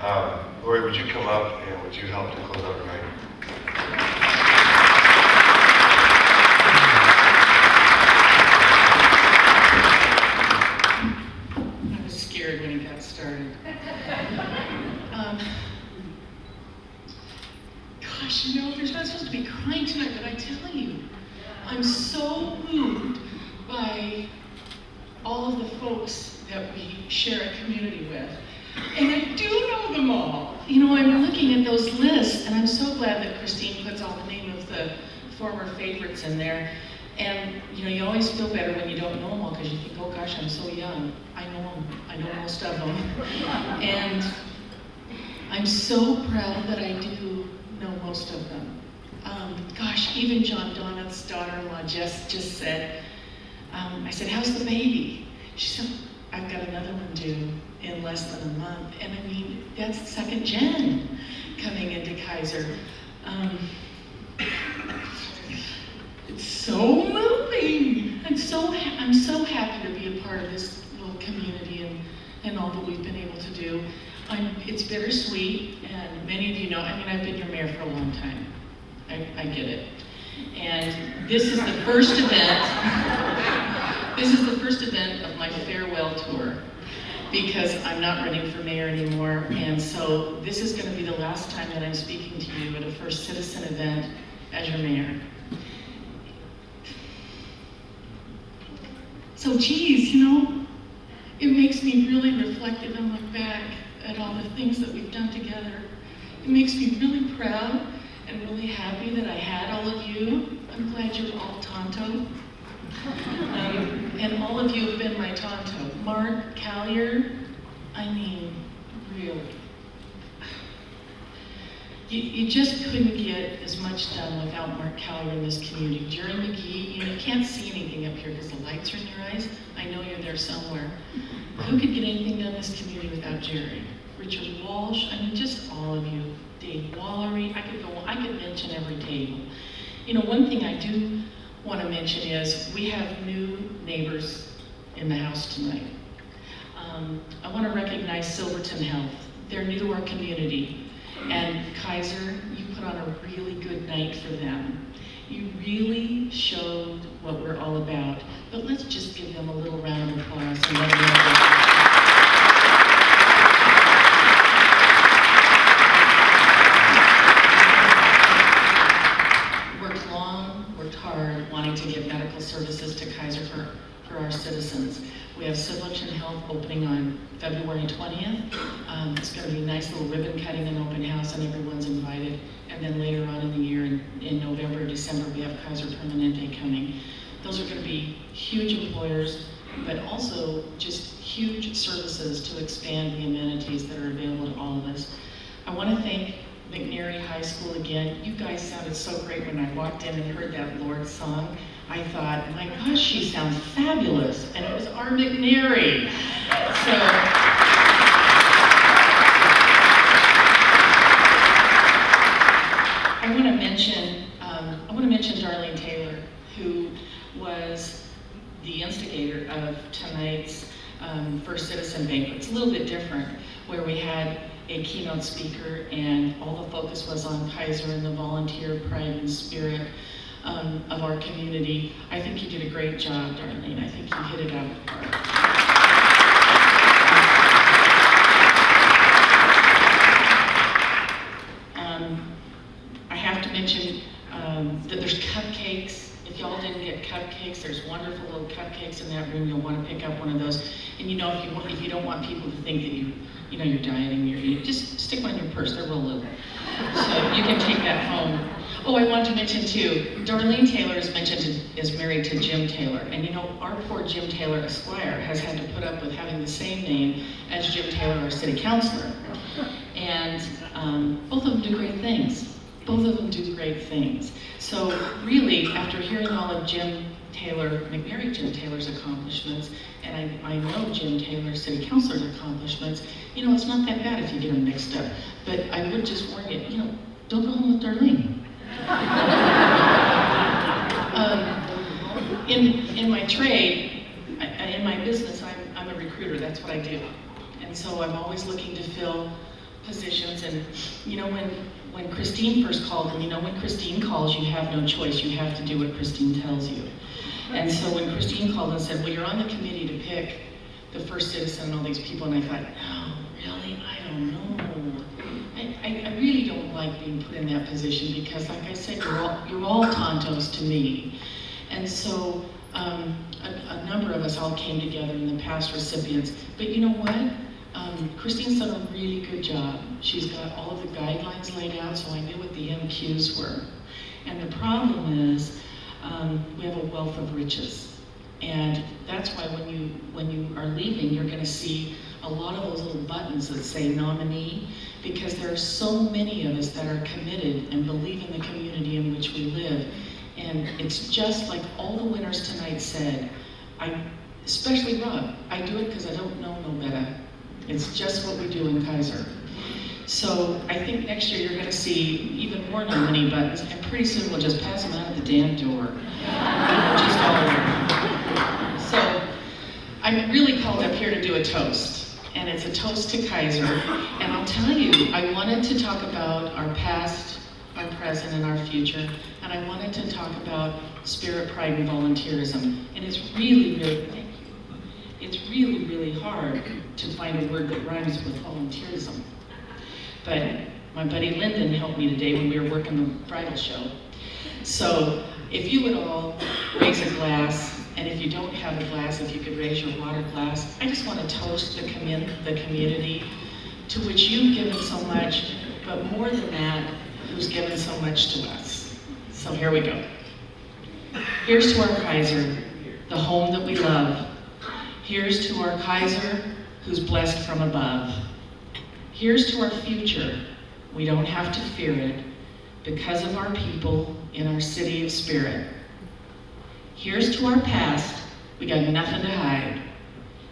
Lori, would you come up and would you help to close out tonight? I was scared when he got started. Gosh, you know, there's not supposed to be crying tonight, but I tell you, I'm so moved by all of the folks that we share a community with. And I do know them all. You know, I'm looking at those lists, and I'm so glad that Christine puts all the name of the former favorites in there. And, you know, you always feel better when you don't know them all, because you think, oh gosh, I'm so young. I know them. I know most of them. And I'm so proud that I do know most of them. Gosh, even John Donut's daughter-in-law just said, I said, how's the baby? She said, I've got another one due in less than a month. And I mean, that's second gen coming into Kaiser. It's so moving. I'm so happy to be a part of this little community and all that we've been able to do. It's bittersweet, and many of you know, I mean, I've been your mayor for a long time. I get it. And this is the first event. This is the first event of my farewell tour, because I'm not running for mayor anymore, and so this is going to be the last time that I'm speaking to you at a First Citizen event as your mayor. So geez, you know, it makes me really reflective and look back at all the things that we've done together. It makes me really proud and really happy that I had all of you. I'm glad you're all Tonto. And all of you have been my Tonto. Mark Callier, I mean, really. You just couldn't get as much done without Mark Callier in this community. Jerry McGee, you know, you can't see anything up here because the lights are in your eyes. I know you're there somewhere. Who could get anything done in this community without Jerry? Richard Walsh, I mean, just all of you. Dave Wallery, I could mention every table. You know, one thing I do want to mention is we have new neighbors in the house tonight. I want to recognize Silverton Health. They're new to our community. And Kaiser, you put on a really good night for them. You really showed what we're all about. But let's just give them a little round of applause and let them know. Wanting to give medical services to Kaiser for our citizens. We have Silverton Health opening on February 20th. It's going to be a nice little ribbon cutting and open house, and everyone's invited. And then later on in the year, in November, December, we have Kaiser Permanente coming. Those are going to be huge employers, but also just huge services to expand the amenities that are available to all of us. I want to thank McNary High School again. You guys sounded so great when I walked in and heard that Lord song. I thought, my gosh, she sounds fabulous. And it was our McNary. So, I want to mention Darlene Taylor, who was the instigator of tonight's First Citizen Banquet. It's a little bit different, where we had a keynote speaker, and all the focus was on Kaiser and the volunteer pride and spirit of our community. I think you did a great job, Darlene. I think you hit it out of the park. I have to mention that there's cupcakes. If y'all didn't get cupcakes, there's wonderful little cupcakes in that room. You'll want to pick up one of those. And you know, if you don't want people to think that you're dieting, you're eating, just stick one in your purse. They're real little, so you can take that home. Oh, I want to mention too, Darlene Taylor is married to Jim Taylor, and you know, our poor Jim Taylor Esquire has had to put up with having the same name as Jim Taylor, our city councilor. And both of them do great things. Both of them do great things. So really, after hearing all of Jim Taylor, McNary Jim Taylor's accomplishments, and I know Jim Taylor's city councilor's accomplishments, you know, it's not that bad if you get them mixed up. But I would just warn you, you know, don't go home with Darlene. In my trade, in my business, I'm a recruiter. That's what I do. And so I'm always looking to fill positions, and you know, when Christine first called, and you know, when Christine calls, you have no choice, you have to do what Christine tells you. And so when Christine called and said, well, you're on the committee to pick the first citizen and all these people, and I thought, no, really, I don't know. I really don't like being put in that position because, like I said, you're all Tontos to me. And so a number of us all came together in the past recipients. But you know what? Christine's done a really good job. She's got all of the guidelines laid out, so I knew what the MQs were. And the problem is, we have a wealth of riches. And that's why when you are leaving, you're gonna see a lot of those little buttons that say nominee, because there are so many of us that are committed and believe in the community in which we live. And it's just like all the winners tonight said, especially Rob, I do it because I don't know no better. It's just what we do in Kaiser. So I think next year you're gonna see even more nominee buttons, and pretty soon we'll just pass them out at the damn door. Just all over. So I'm really called up here to do a toast, and it's a toast to Kaiser. And I'll tell you, I wanted to talk about our past, our present, and our future, and I wanted to talk about spirit, pride, and volunteerism. And it's really, really, thank you. It's really, really hard to find a word that rhymes with volunteerism. But my buddy Lyndon helped me today when we were working the bridal show. So if you would all raise a glass, and if you don't have a glass, if you could raise your water glass, I just want to toast the community to which you've given so much, but more than that, who's given so much to us. So here we go. Here's to our Kaiser, the home that we love. Here's to our Kaiser, who's blessed from above. Here's to our future. We don't have to fear it because of our people in our city of spirit. Here's to our past. We got nothing to hide.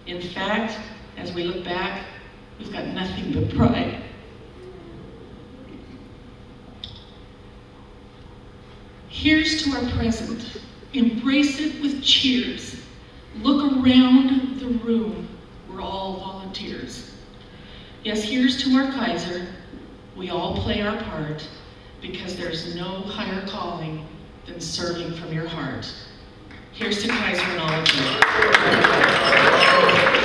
In fact, as we look back, we've got nothing but pride. Here's to our present. Embrace it with cheers. Look around the room. We're all volunteers. Yes, here's to our Kaiser. We all play our part because there's no higher calling than serving from your heart. Here's to Kaiser and all of you.